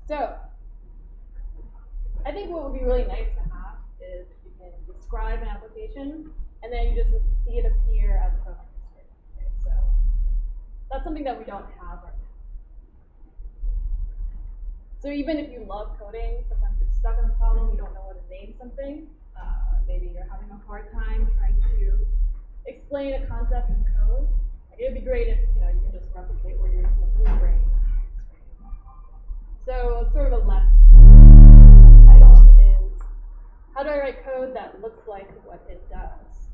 So I think what would be really nice to have is you can describe an application, and then you just see it appear as a code on your screen. Okay, so that's something that we don't have right now. So even if you love coding, sometimes you're stuck on a problem, you don't know what to name something. Maybe you're having a hard time trying to explain a concept in code. Like, it would be great if you can just replicate where you're brain. So it's sort of a lesson. Title is, how do I write code that looks like what it does?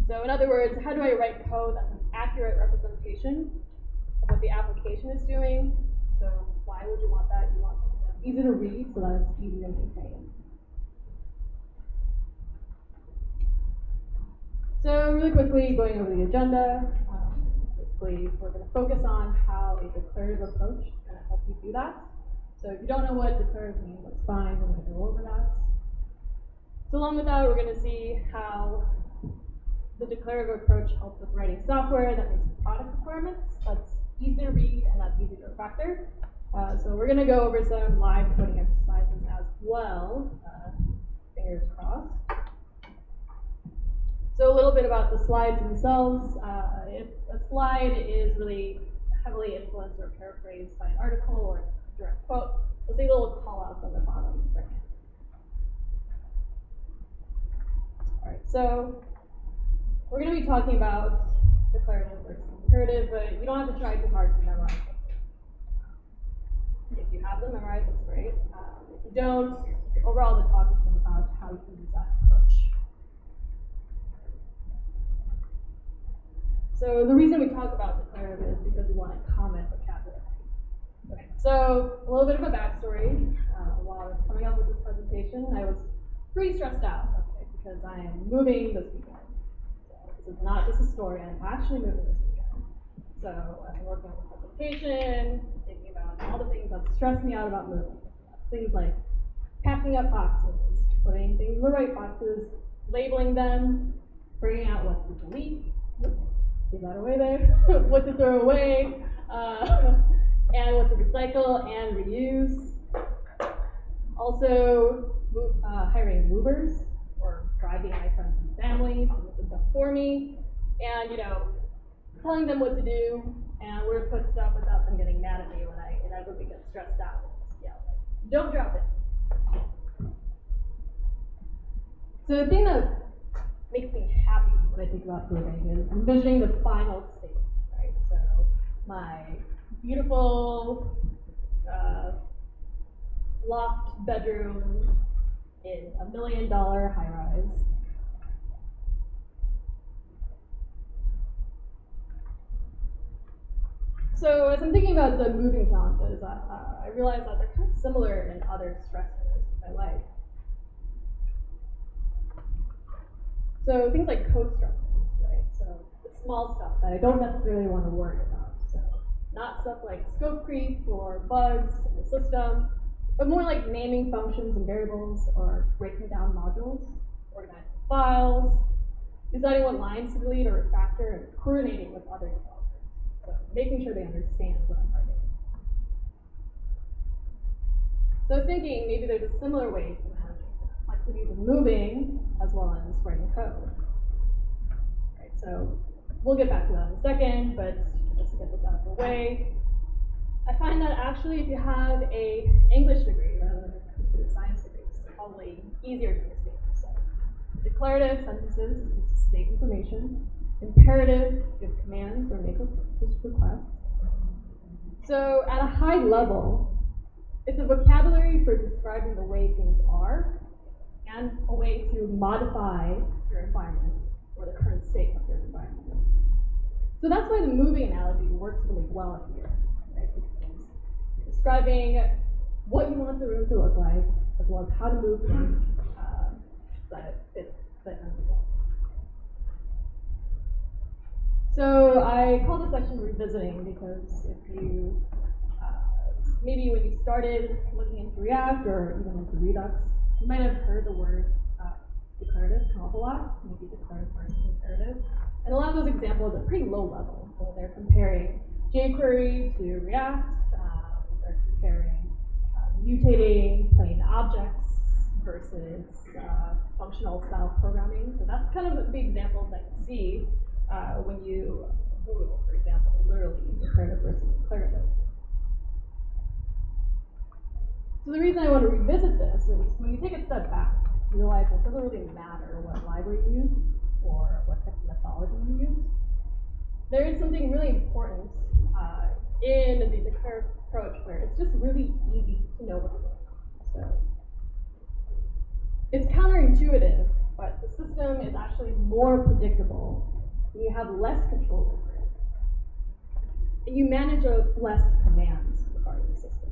So in other words, how do I write code that's an accurate representation of what the application is doing? So why would you want that? You want something that's easy to read so that it's easy to maintain. So really quickly, going over the agenda, basically we're going to focus on how a declarative approach is going to help you do that. So if you don't know what declarative means, that's fine, we're going to go over that. So along with that, we're going to see how the declarative approach helps with writing software that meets product requirements, that's easy to read and that's easy to refactor. So we're going to go over some live coding exercises as well, fingers crossed. So a little bit about the slides themselves. If a slide is really heavily influenced or paraphrased by an article or a direct quote, you'll see little call-outs on the bottom right hand. All right, so we're going to be talking about declarative versus imperative, but you don't have to try too hard to memorize them. If you have them memorized, that's great. If you don't, overall the talk is about how you can use that approach. So the reason we talk about declarative is because we want to comment vocabulary. Okay, so a little bit of a backstory. While I was coming up with this presentation, I was pretty stressed out, okay, because I am moving this weekend. So this is not just a story, I'm actually moving this weekend. So I've been working on the presentation, thinking about all the things that stress me out about moving. Things like packing up boxes, putting things in the right boxes, labeling them, figuring out what to delete. Is that away there? What to throw away, and what to recycle and reuse. Also, hiring movers or driving my friends and family to move stuff for me, and telling them what to do and where to put stuff without them getting mad at me when I inevitably get stressed out. Yeah, don't drop it. So the thing that makes me happy when I think about moving is envisioning the final state, right? So my beautiful loft bedroom in a $1 million high-rise. So as I'm thinking about the moving challenges, I realize that they're kind of similar in other stressors in my life. So things like code structures, right? So the small stuff that I don't necessarily want to worry about. So not stuff like scope creep or bugs in the system, but more like naming functions and variables or breaking down modules, organizing files, deciding what lines to delete or refactor, and coordinating with other developers. So making sure they understand what I'm writing. So I was thinking maybe there's a similar way to managing the complexities of moving as well as writing code. Right, so we'll get back to that in a second, but just to get this out of the way, I find that actually if you have an English degree rather than a computer science degree, it's probably easier to understand. So declarative sentences state information. Imperative gives commands or make requests. So at a high level, it's a vocabulary for describing the way things are and a way to modify your environment or the current state of your environment. So that's why the moving analogy works really well here, right? Because describing what you want the room to look like, as well as how to move things that it fits the end result. So I call this section revisiting because if you, maybe when you started looking into React or even into Redux, you might have heard the word declarative come up a lot, maybe declarative versus imperative. And a lot of those examples are pretty low level. So they're comparing jQuery to React, they're comparing mutating plain objects versus functional style programming. So that's kind of the examples that you see when you Google, for example, literally declarative versus declarative. So the reason I want to revisit this is when you take a step back, you realize it doesn't really matter what library you use or what type of methodology you use. There is something really important in the declarative approach where it's just really easy to know what's going on. So it's counterintuitive, but the system is actually more predictable when you have less control over it. And you manage less commands regarding the system.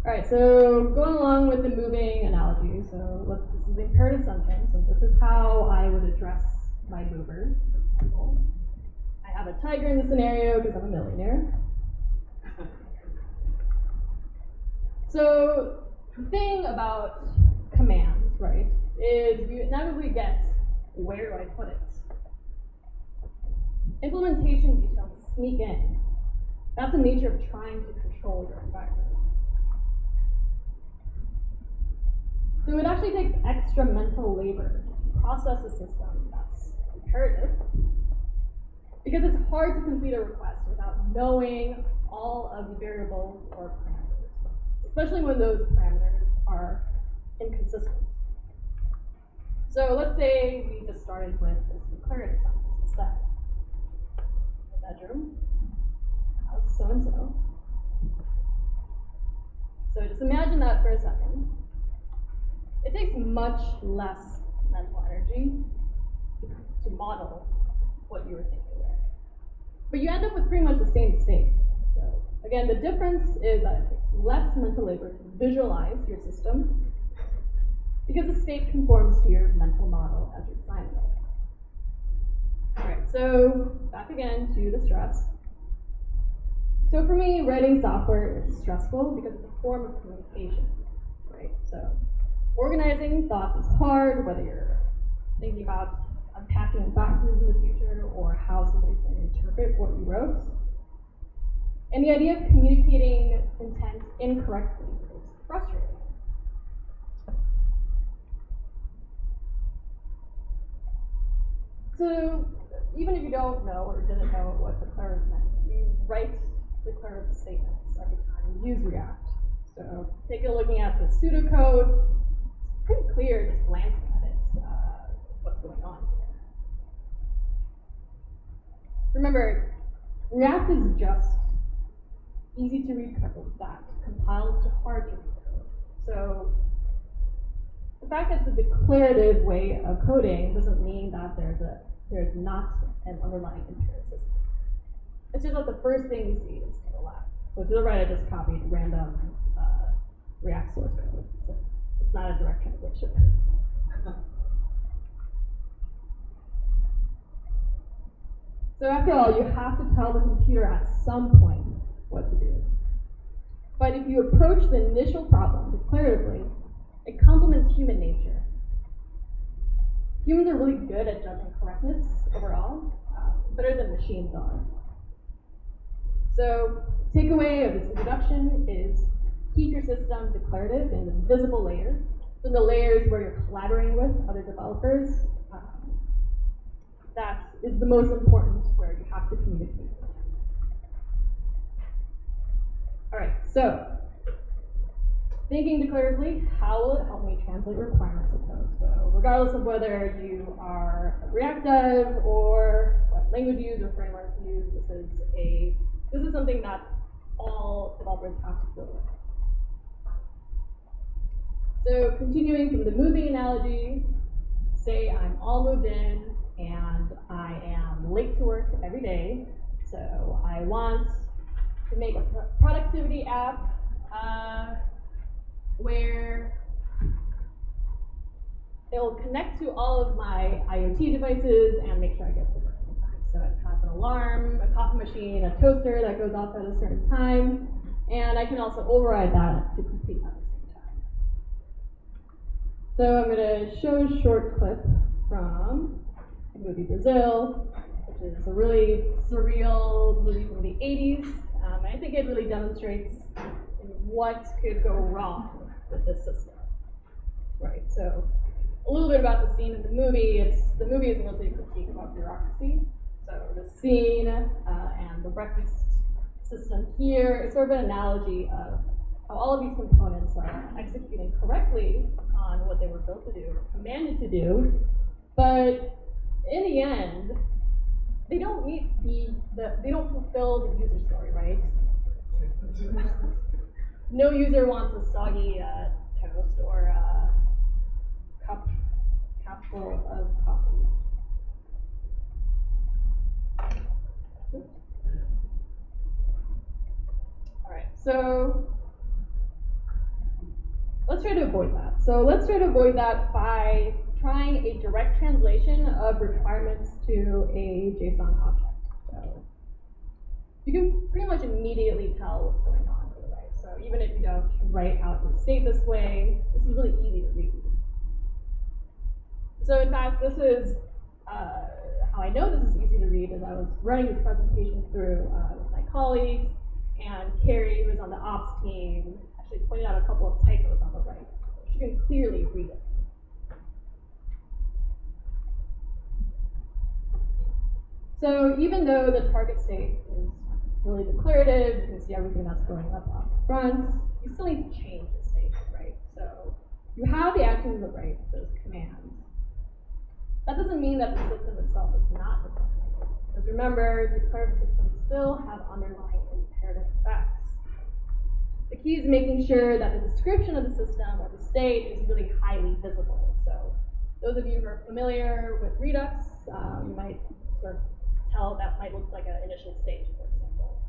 All right, so going along with the moving analogy, so this is the imperative sentence, so this is how I would address my mover, for example. I have a tiger in the scenario because I'm a millionaire. So the thing about commands, right, is you inevitably get, where do I put it? Implementation details sneak in. That's the nature of trying to control your environment. So it actually takes extra mental labor to process a system that's imperative, because it's hard to complete a request without knowing all of the variables or parameters, especially when those parameters are inconsistent. So let's say we just started with this declarative sentence instead. Bedroom, house, so-and-so. So just imagine that for a second. It takes much less mental energy to model what you were thinking there. But you end up with pretty much the same state. So again, the difference is that it takes less mental labor to visualize your system because the state conforms to your mental model as you're designing it. All right, so back again to the stress. So for me, writing software is stressful because it's a form of communication, right? So organizing thoughts is hard, whether you're thinking about unpacking boxes in the future or how somebody's going to interpret what you wrote. And the idea of communicating intent incorrectly is frustrating. So even if you don't know or didn't know what declarative meant, you write declarative statements every time you use React. So take a looking at the pseudocode. It's pretty clear just glancing at it what's going on here. Remember, React is just easy to read code that compiles to hard to read code. So the fact that it's a declarative way of coding doesn't mean that there's not an underlying imperative system. It's just that the first thing you see is to the left. So to the right, I just copied random React source code. So it's not a direct translation. So after all, you have to tell the computer at some point what to do. But if you approach the initial problem declaratively, it complements human nature. Humans are really good at judging correctness overall, better than machines are. So takeaway of this introduction is keep your system declarative in the visible layers. So the layers where you're collaborating with other developers, that is the most important, where you have to communicate. All right, so thinking declaratively, how will it help me translate requirements of code? So regardless of whether you are a React dev or what language you use or framework you use, this is something that all developers have to deal with. So continuing from the moving analogy, say I'm all moved in and I am late to work every day. So I want to make a productivity app where it'll connect to all of my IoT devices and make sure I get to work on time. So it has an alarm, a coffee machine, a toaster that goes off at a certain time, and I can also override that to complete at the same time. So I'm going to show a short clip from a movie Brazil, which which is a really surreal movie from the 80s. I think it really demonstrates what could go wrong with this system. Right, so a little bit about the scene in the movie. The movie is mostly a critique about bureaucracy. So the scene and the breakfast system here is sort of an analogy of how all of these components are executing correctly on what they were built to do or commanded to do, but in the end, they don't meet they don't fulfill the user story, right? No user wants a soggy toast or a cup full of coffee. All right, so let's try to avoid that. So let's try to avoid that by trying a direct translation of requirements to a JSON object. So you can pretty much immediately tell what's going on to the right. So even if you don't write out your state this way, this is really easy to read. So in fact, this is how I know this is easy to read is I was running this presentation through with my colleagues, and Carrie, who was on the ops team, actually pointed out a couple of typos on the right. You can clearly read it. So even though the target state is really declarative, you can see everything that's going up front, you still need to change the state, right? So you have the actions on the right, those commands. That doesn't mean that the system itself is not declarative. Because remember, declarative systems still have underlying imperative effects. The key is making sure that the description of the system or the state is really highly visible. So those of you who are familiar with Redux, you might sort of tell that might look like an initial state, for example.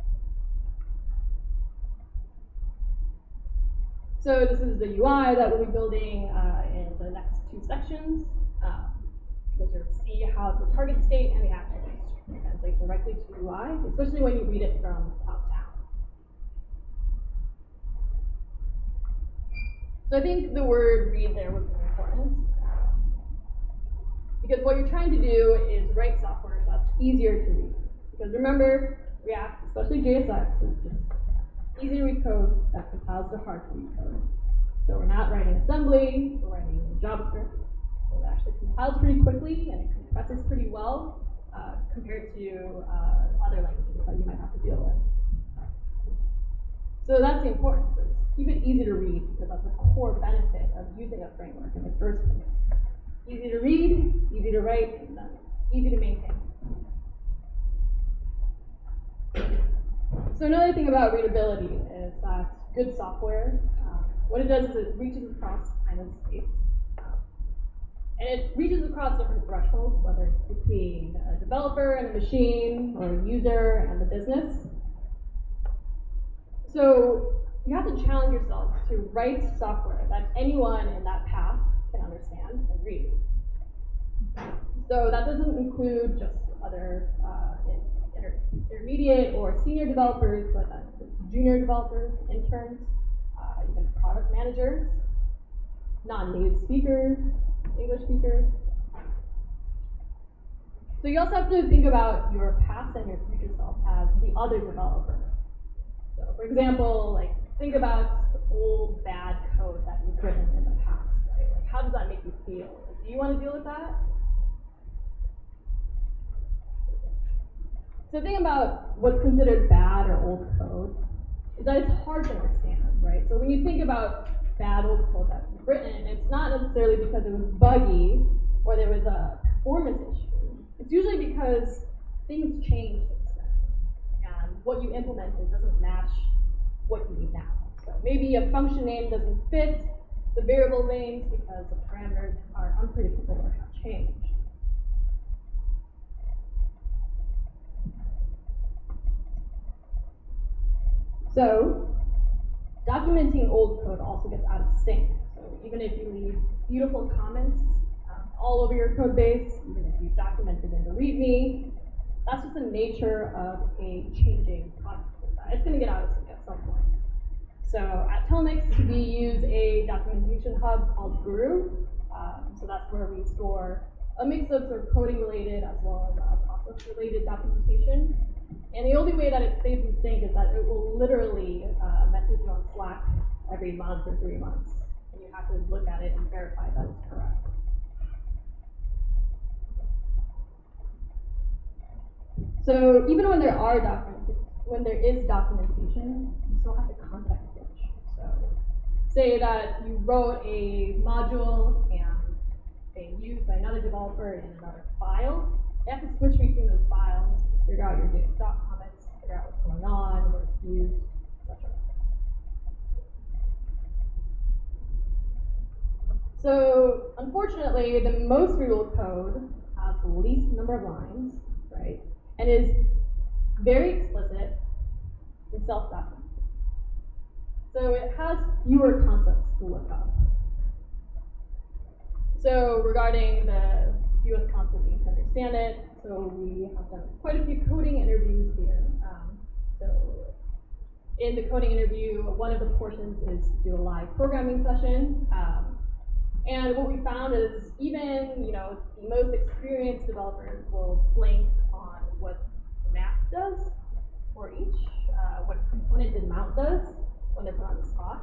So this is the UI that we'll be building in the next two sections. You'll sort of see how the target state and the actual state translate directly to the UI, especially when you read it from top down. So I think the word read there was really important. Because what you're trying to do is write software so that's easier to read. Because remember, React, especially JSX, is just easy to read code that compiles to hard to read code. So we're not writing assembly, we're writing JavaScript. So it actually compiles pretty quickly and it compresses pretty well compared to other languages that you might have to deal with. So that's the importance. So keep it easy to read because that's a core benefit of using a framework in the first place. Easy to read, easy to write, and then easy to maintain. So another thing about readability is that good software, what it does is it reaches across time and space. And it reaches across different thresholds, whether it's between a developer and a machine, or a user and the business. So you have to challenge yourself to write software that anyone in that path can understand and read. So that doesn't include just other intermediate or senior developers, but that includes junior developers, interns, even product managers, non-native speakers, English speakers. So you also have to think about your past and your future self as the other developer. So for example, like think about old bad code that you've written in the past. Right? Like, how does that make you feel? Like, do you want to deal with that? So the thing about what's considered bad or old code is that it's hard to understand, right? So when you think about bad old code that you've written, it's not necessarily because it was buggy or there was a performance issue. It's usually because things change since then, and what you implemented doesn't match what you need now. So maybe a function name doesn't fit the variable names because the parameters are unpredictable or have changed. So documenting old code also gets out of sync. So even if you leave beautiful comments all over your code base, even if you've documented in the README, that's just the nature of a changing project. It's going to get out of sync at some point. So at Telnix, we use a documentation hub called Guru. So that's where we store a mix of sort of coding related as well as process process-related documentation. And the only way that it stays in sync is that it will literally message you on Slack every month or 3 months. And you have to look at it and verify that it's correct. So even when there is documentation, you still have to context switch. So say that you wrote a module and being used by another developer in another file. You have to switch between those files, figure out your JS comments, figure out what's going on, where it's used, etc. So unfortunately, the most readable code has the least number of lines, right? And is very explicit and self-documented. So it has fewer concepts to look up. So regarding the fewest concepts, you need to understand it. So we have done quite a few coding interviews here. So in the coding interview, one of the portions is to do a live programming session. And what we found is even, the most experienced developers will blank on what map does for each, what component did mount does when they're put on the spot.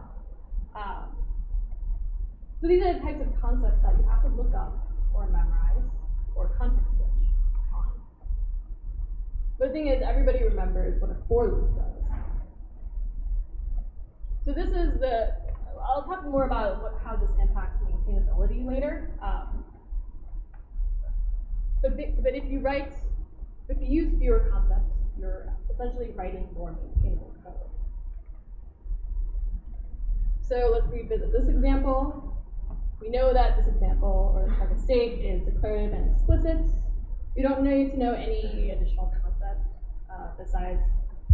So these are the types of concepts that you have to look up or memorize or context switch on. But the thing is, everybody remembers what a for loop does. So this is I'll talk more about how this impacts maintainability later. But if you use fewer concepts, you're essentially writing more maintainable code. So let's revisit this example. We know that this example, or the target state, is declarative and explicit. We don't need to know any additional concept besides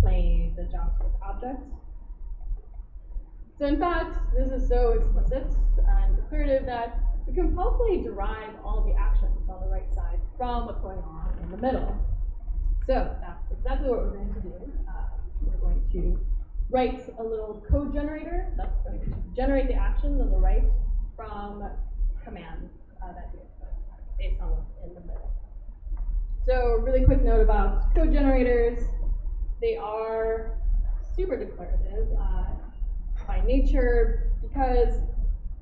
playing the JavaScript object. So in fact, this is so explicit and declarative that we can probably derive all of the actions on the right side from what's going on in the middle. So that's exactly what we're going to do. We're going to write a little code generator that's going to generate the actions on the right from commands that we have based on what's in the middle. So really quick note about code generators. They are super declarative by nature because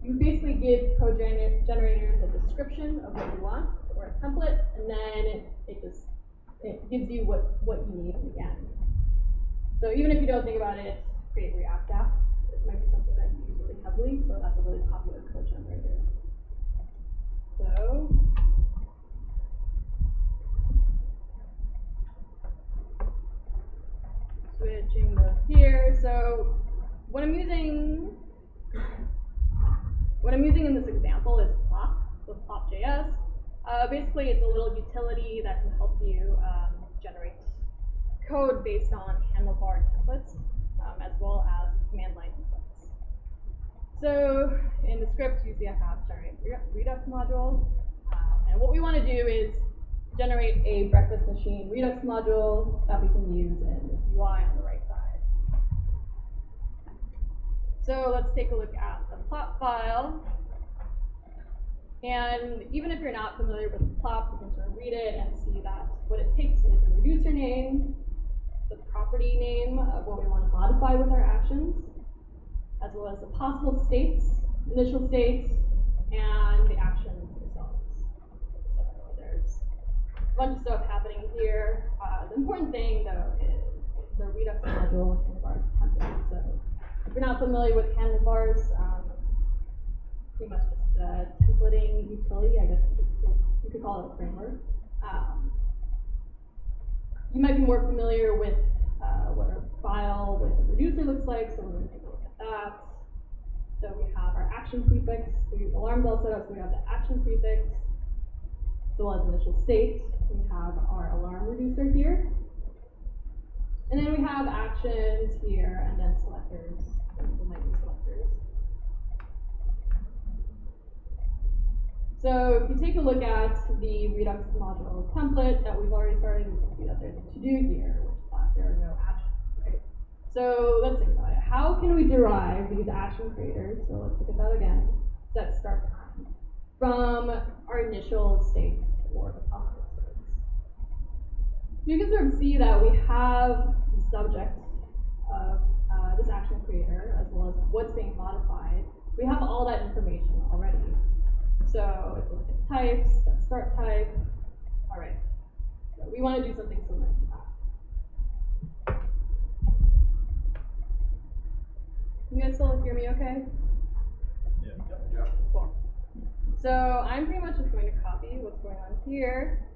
you basically give code generators a description of what you want or a template, and then it gives you what you need in the end. So even if you don't think about it, create a React app. It might be something that you use really heavily, so that's a really popular code generator. So switching those here. So what I'm using in this example is Plop, with PopYes. Basically, it's a little utility that can help you generate code based on handlebar templates, as well as command line inputs. So in the script, UseEffect generate Redux module, and what we want to do is generate a breakfast machine Redux module that we can use in the UI on the right side. So let's take a look at the plot file. And even if you're not familiar with the plot, you can sort of read it and see that what it takes is a reducer name, the property name of what we want to modify with our actions, as well as the possible states, initial states, and the actions themselves. So there's a bunch of stuff happening here. The important thing, though, is the Redux module handlebars template. So if you're not familiar with handlebars, it's pretty much just a templating utility. I guess you could call it a framework. You might be more familiar with what a file with a reducer looks like, so we're going to take a look at that. So we have our action prefix. We use alarms all set up, so we have the action prefix, as well as initial state. We have our alarm reducer here. And then we have actions here, and then selectors. We might use selectors. So if you take a look at the Redux module template that we've already started, you can see that there's a to-do here, which is that there are no actions, right? So let's think about it. How can we derive these action creators, so let's look at that again, set start time, from our initial states or the possible states? So you can sort of see that we have the subject of this action creator, as well as what's being modified. We have all that information already. So if we look at types, that's start type. All right. So we want to do something similar to that. You guys still hear me okay? Yeah. Cool. So I'm pretty much just going to copy what's going on here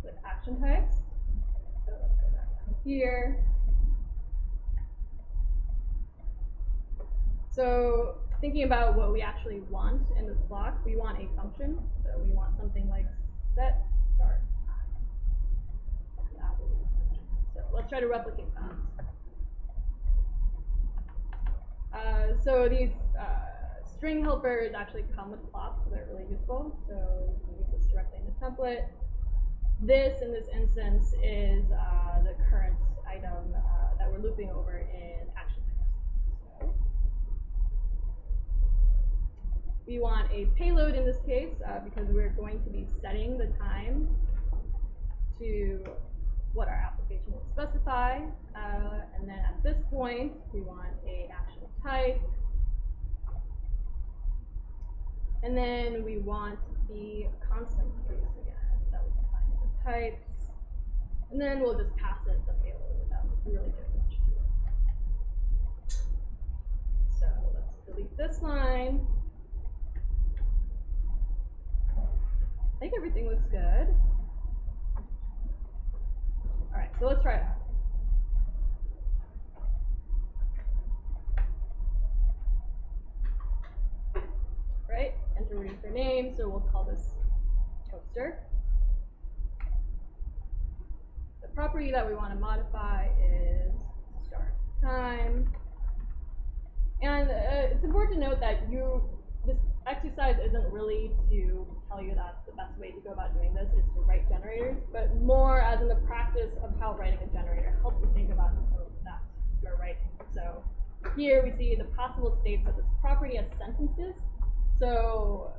with action types. So let's go back down here. So thinking about what we actually want in this block, we want a function. So we want something like set start time. So let's try to replicate that. So these string helpers actually come with plots, so they're really useful. So you can use this directly in the template. This, in this instance, is the current item that we're looping over in action types. So we want a payload in this case because we're going to be setting the time to what our application will specify. And then at this point, we want a action type. And then we want the constant case again that we define in the types. And then we'll just pass it the payload without really doing much to it. So let's delete this line. I think everything looks good. All right, so let's try it out. Right, enter user name, so we'll call this toaster. The property that we want to modify is start time. And it's important to note that this exercise isn't really to tell you that the best way to go about doing this is to write generators, but more as in the practice of how writing a generator helps you think about the code that you're writing. So here we see the possible states of this property as sentences. So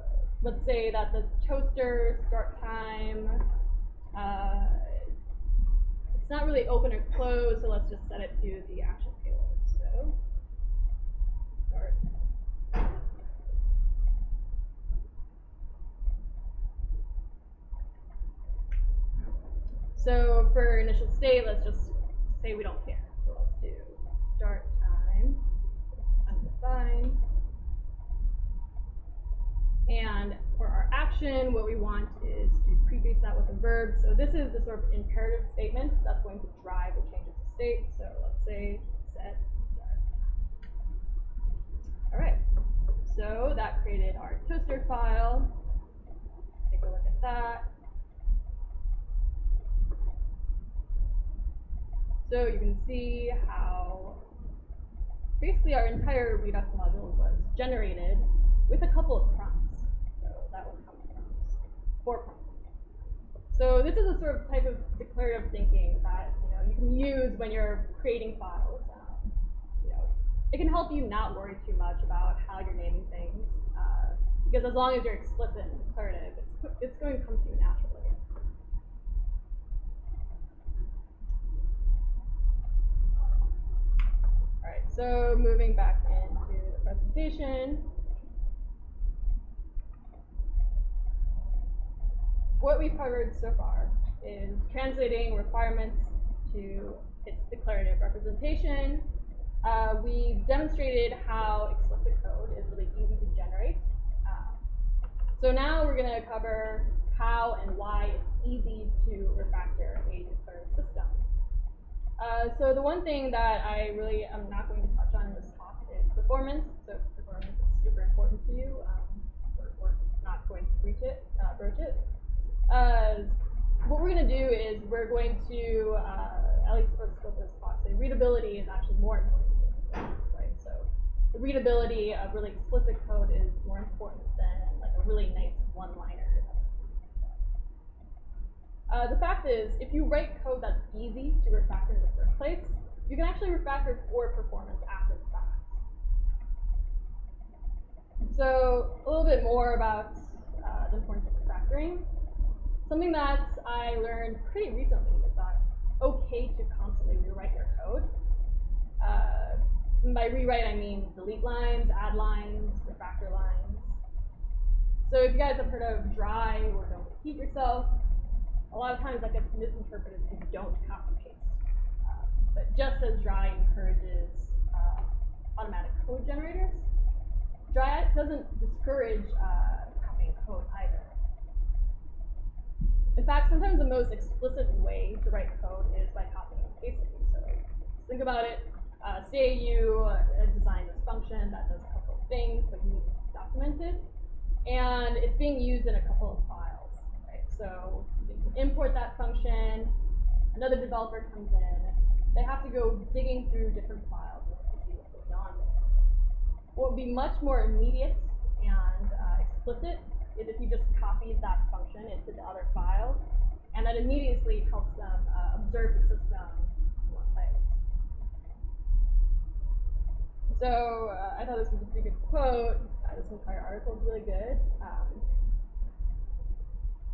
let's say that the toaster start time, it's not really open or closed, so let's just set it to the action payload. So start. So for initial state, let's just say we don't care. So let's do start time, undefined. And for our action, what we want is to preface that with a verb. So this is the sort of imperative statement that's going to drive the changes of state. So let's say set start. All right. So that created our toaster file. Take a look at that. So you can see how basically our entire Redux module was generated with a couple of prompts. So that was how many prompts? 4 prompts. So this is a sort of type of declarative thinking that you can use when you're creating files. It can help you not worry too much about how you're naming things, because as long as you're explicit and declarative, it's going to come to you naturally. All right, so moving back into the presentation. What we've covered so far is translating requirements to its declarative representation. We demonstrated how explicit code is really easy to generate. So now we're going to cover how and why it's easy to refactor a declarative system. So the one thing that I really am not going to touch on in this talk is performance. So performance is super important to you. We're not going to broach it. What we're going to do is we're going to, at least for the scope of this talk, say readability is actually more important than performance, right? So the readability of really explicit code is more important than like a really nice one-liner. The fact is, if you write code that's easy to refactor in the first place, you can actually refactor for performance after the fact. So a little bit more about the importance of refactoring. something that I learned pretty recently is that it's okay to constantly rewrite your code. And by rewrite, I mean delete lines, add lines, refactor lines. So if you guys have heard of dry or don't repeat yourself, a lot of times that gets misinterpreted if you don't copy paste. But just as dry encourages automatic code generators, dry doesn't discourage copying code either. In fact, sometimes the most explicit way to write code is by copying and pasting. So think about it. Say you design this function that does a couple of things, but you need to document it, and it's being used in a couple of files. Right? So you need to import that function. Another developer comes in. They have to go digging through different files to see what's going on there. What would be much more immediate and explicit is if you just copy that function into the other file, and that immediately helps them observe the system in one place. So I thought this was a pretty good quote. This entire article is really good.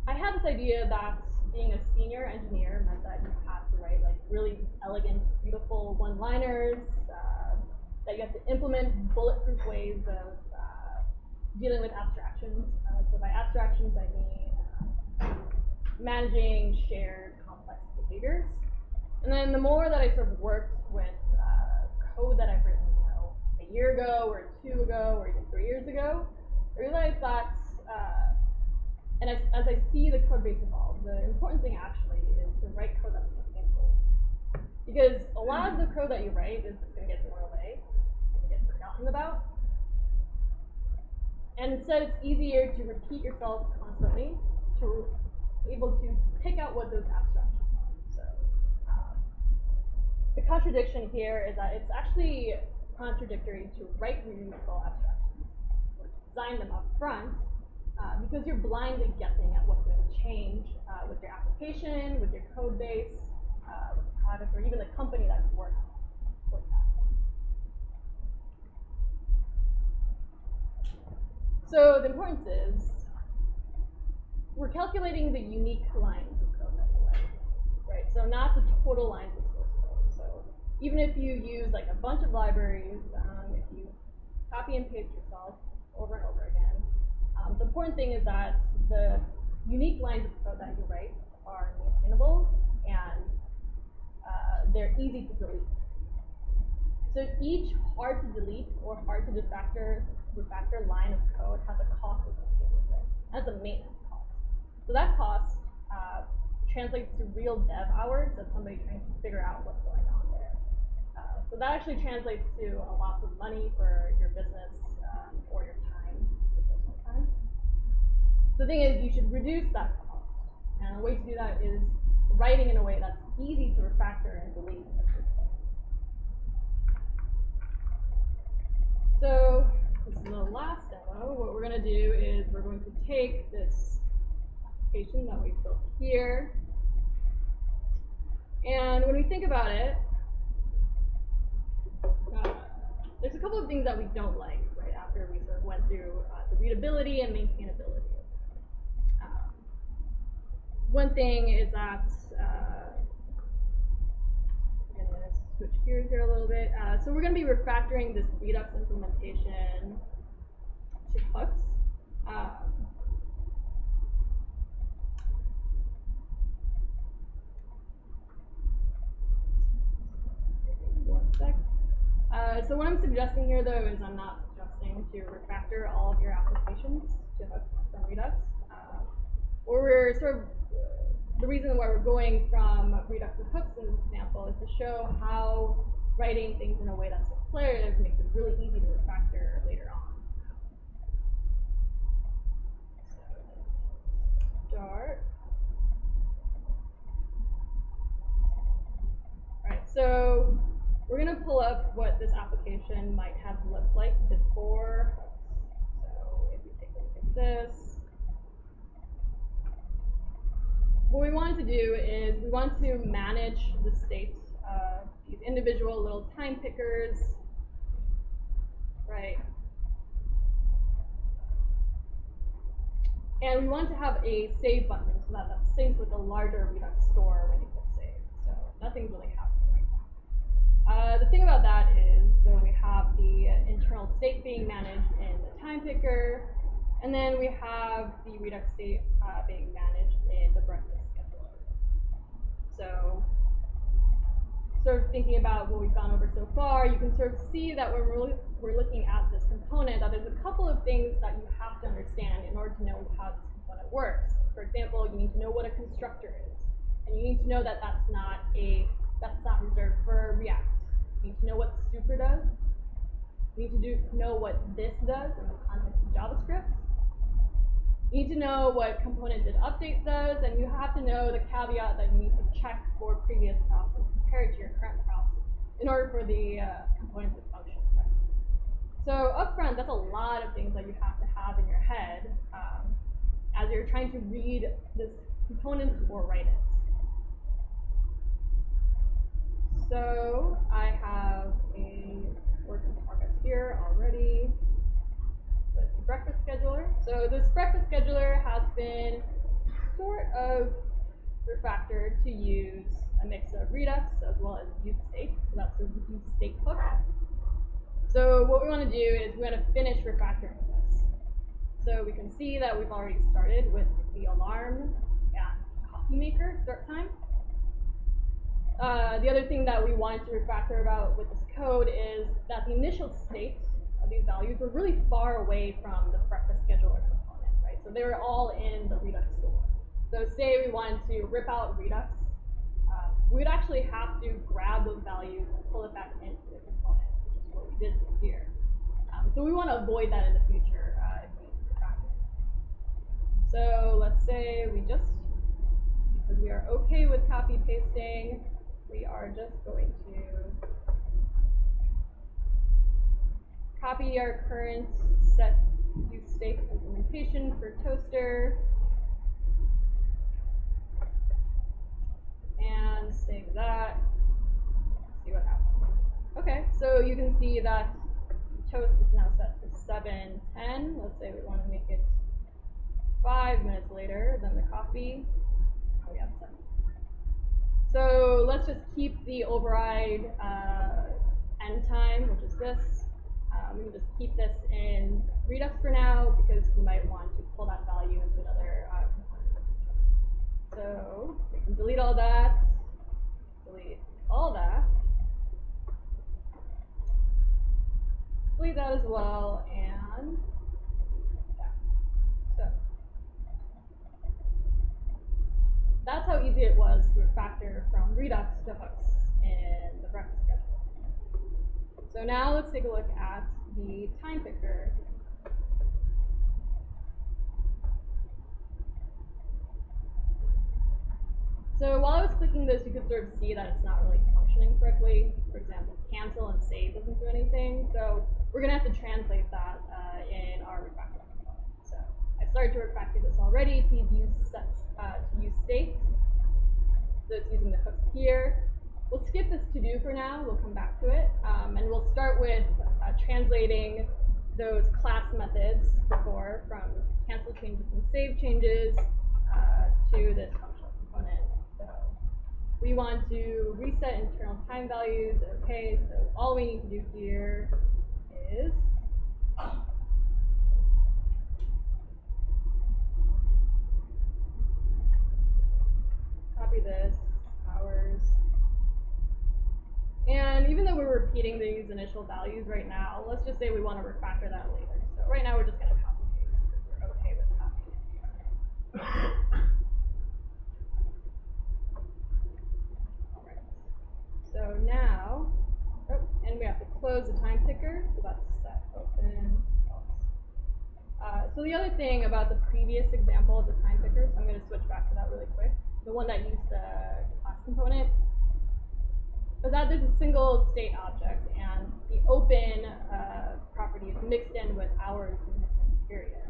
I had this idea that being a senior engineer meant that you had to write like really elegant, beautiful one-liners, that you have to implement bulletproof ways of dealing with abstractions. So by abstractions, I mean managing shared complex behaviors. And then the more that I sort of worked with code that I've written, a year ago, or 2 ago, or even 3 years ago, I realized that, and as I see the code base evolve, the important thing actually is to write code that's maintainable. Because a lot of the code that you write is just going to get thrown away, it's going to get forgotten about. And instead, it's easier to repeat yourself constantly to be able to pick out what those abstractions are. So the contradiction here is that it's actually contradictory to write reusable abstractions, or to design them up front, because you're blindly guessing at what's going to change with your application, with your code base, with the product, or even the company that you work for. So the importance is we're calculating the unique lines of code that you write, right? So not the total lines of source code. So even if you use like a bunch of libraries, if you copy and paste yourself over and over again, the important thing is that the unique lines of code that you write are maintainable and they're easy to delete. So each hard to delete or hard to refactor line of code has a cost associated with it. That's a maintenance cost. So that cost translates to real dev hours of somebody trying to figure out what's going on there. So that actually translates to a loss of money for your business or your time, your personal time. The thing is, you should reduce that cost. And a way to do that is writing in a way that's easy to refactor and delete. So this is the last demo. What we're going to do is we're going to take this application that we built here. And when we think about it, there's a couple of things that we don't like right after we sort of went through the readability and maintainability. One thing is that, I'm going to switch gears here a little bit. So we're going to be refactoring this Redux implementation to hooks. One sec. So what I'm suggesting here, though, is I'm not suggesting to refactor all of your applications to hooks from Redux. Or we're sort of, the reason why we're going from Redux to hooks in this example is to show how writing things in a way that's declarative makes it really easy to refactor later on. So start. All right, so we're going to pull up what this application might have looked like before hooks. So if you take a look at this, what we want to do is we want to manage the state of these individual little time pickers, right? And we want to have a save button so that that syncs with the larger Redux store when you click save. So nothing's really happening right now. The thing about that is, so we have the internal state being managed in the time picker, and then we have the Redux state being managed in the breakfast scheduler. So sort of thinking about what we've gone over so far, you can sort of see that when we're looking at this component, that there's a couple of things that you have to understand in order to know how this component works. For example, you need to know what a constructor is, and you need to know that that's not reserved for React. You need to know what super does. You need to know what this does in the context of JavaScript. You need to know what component did update does, and you have to know the caveat that you need to check for previous props and compare it to your current props in order for the component to function correctly. So up front, that's a lot of things that you have to have in your head as you're trying to read this component or write it. So I have a work in progress here already with the breakfast scheduler. So this breakfast scheduler has been sort of refactored to use a mix of Redux as well as UseState. So that's the UseState hook. So what we want to do is we want to finish refactoring this. So we can see that we've already started with the alarm and coffee maker start time. The other thing that we wanted to refactor about with this code is that the initial state of these values were really far away from the breakfast scheduler component, right? So they were all in the Redux store. So say we wanted to rip out Redux, we would actually have to grab those values and pull it back into the component, which is what we did here. So we want to avoid that in the future if we need to refactor. So let's say because we are okay with copy pasting, we are just going to copy our current set UseState implementation for Toaster and save that. See what happens. Okay, so you can see that Toast is now set to 7:10. Let's say we want to make it 5 minutes later than the coffee. Oh, we have 7. So let's just keep the override end time, which is this. We can just keep this in Redux for now because we might want to pull that value into another component. So we can delete all that, delete all that, delete that as well, and yeah. So that's how easy it was to refactor from Redux to hooks in the breakfast schedule. So now let's take a look at the time picker. So while I was clicking this, you could sort of see that it's not really functioning correctly. For example, cancel and save doesn't do anything. So we're going to have to translate that in our refactoring component. So I started to refactor this already to use state. So it's using the hooks here. We'll skip this to-do for now. We'll come back to it. And we'll start with translating those class methods before from cancel changes and save changes to this functional component. So we want to reset internal time values. Okay, so all we need to do here is copy this, hours. And even though we're repeating these initial values right now, let's just say we want to refactor that later. So right now we're just going to copy paste because we're okay with copying. All right. So now, and we have to close the time picker. So that's set open. So the other thing about the previous example of the time picker, so I'm going to switch back to that really quick. The one that used the class component. Is that there's a single state object, and the open property is mixed in with hours and period.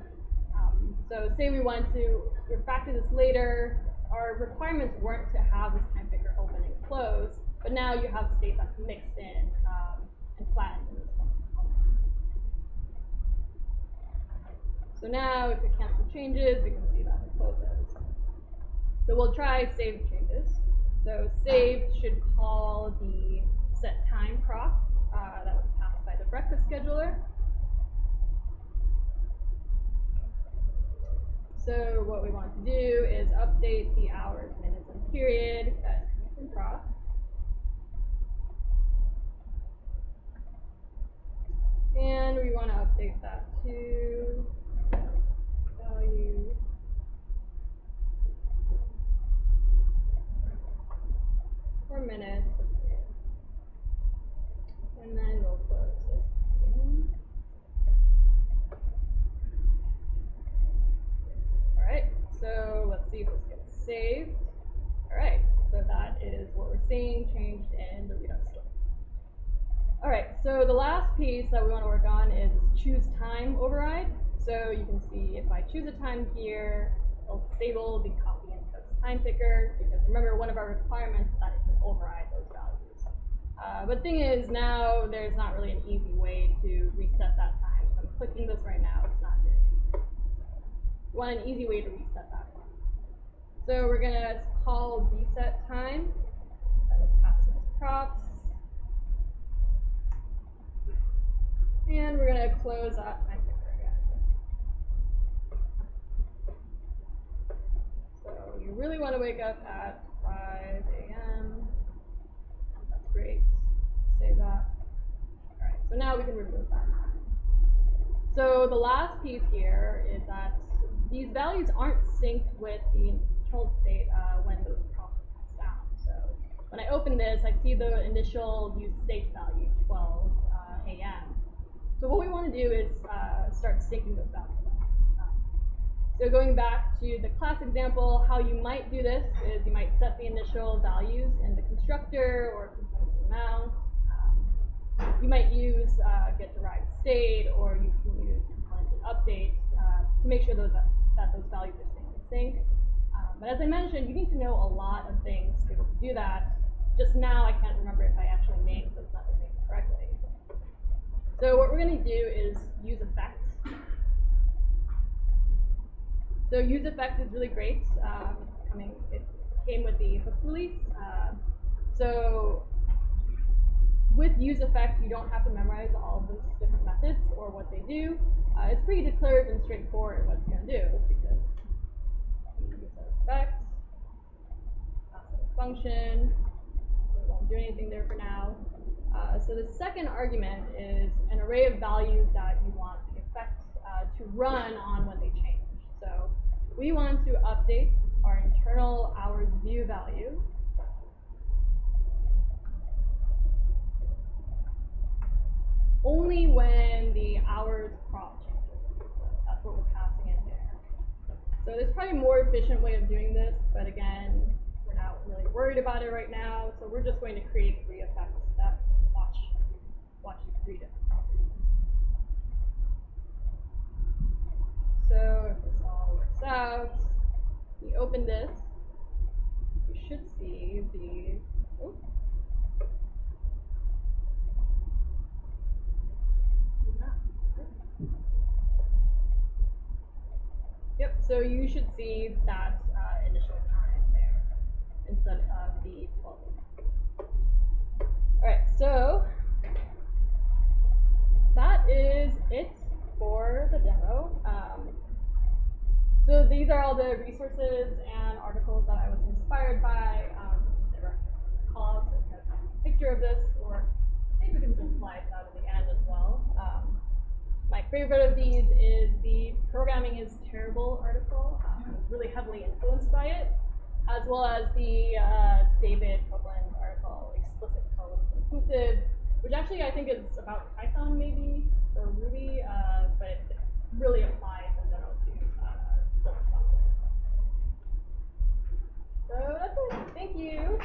So say we want to refactor this later, our requirements weren't to have this time picker open and close, but now you have state that's mixed in and flattened in this one component. So now if we cancel changes, we can see that it closes. So we'll try saved changes. So saved should call the set time prop that was passed by the breakfast scheduler. So what we want to do is update the hours, minutes, and period that's coming from prop. And we want to update that to value for minutes. And then we'll close this again. Alright, so let's see if this gets saved. Alright, so that is what we're seeing changed in the Redux store. Alright, so the last piece that we want to work on is choose time override. So you can see if I choose a time here, it'll disable the copy and post time picker, because remember, one of our requirements is that it can override those values. But the thing is, now there's not really an easy way to reset that time. So I'm clicking this right now, it's not doing it. We want an easy way to reset that one. So we're going to call reset time. That was passed as props. And we're going to close that time picker again. So you really want to wake up at 5 a.m. That's great. Save that. All right, so now we can remove that time. So the last piece here is that these values aren't synced with the internal state when those props are passed down. So when I open this, I see the initial use state value, 12 a.m. So what we want to do is start syncing those values. So going back to the class example, how you might do this is you might set the initial values in the constructor or components amount. You might use get derived state, or you can use component update to make sure that those values are staying in sync. But as I mentioned, you need to know a lot of things to be able to do that. Just now, I can't remember if I actually named those method names correctly. So what we're going to do is UseEffect. So UseEffect is really great. It came with the Hooks release. So with UseEffect, you don't have to memorize all of those different methods or what they do. It's pretty declarative and straightforward what it's going to do, because UseEffect, pass a function, so it won't do anything there for now. So the second argument is an array of values that you want the effect to run on when they change. So we want to update our internal hours view value only when the hours prop changes. That's what we're passing in there. So there's probably a more efficient way of doing this, but again, we're not really worried about it right now. So we're just going to create 3 effects that watch you 3 different properties. So if this all works out, we open this, you should see the, Yep, so you should see that initial time there instead of the 12. Alright, so that is it for the demo. So these are all the resources and articles that I was inspired by. There were calls that have a picture of this, or maybe we can send slides out at the end as well. My favorite of these is the Programming is Terrible article. I was really heavily influenced by it, as well as the David Copeland article, Explicit Code Inclusive, which actually I think is about Python maybe, or Ruby, but it really applies in general to building software. So that's it. Thank you.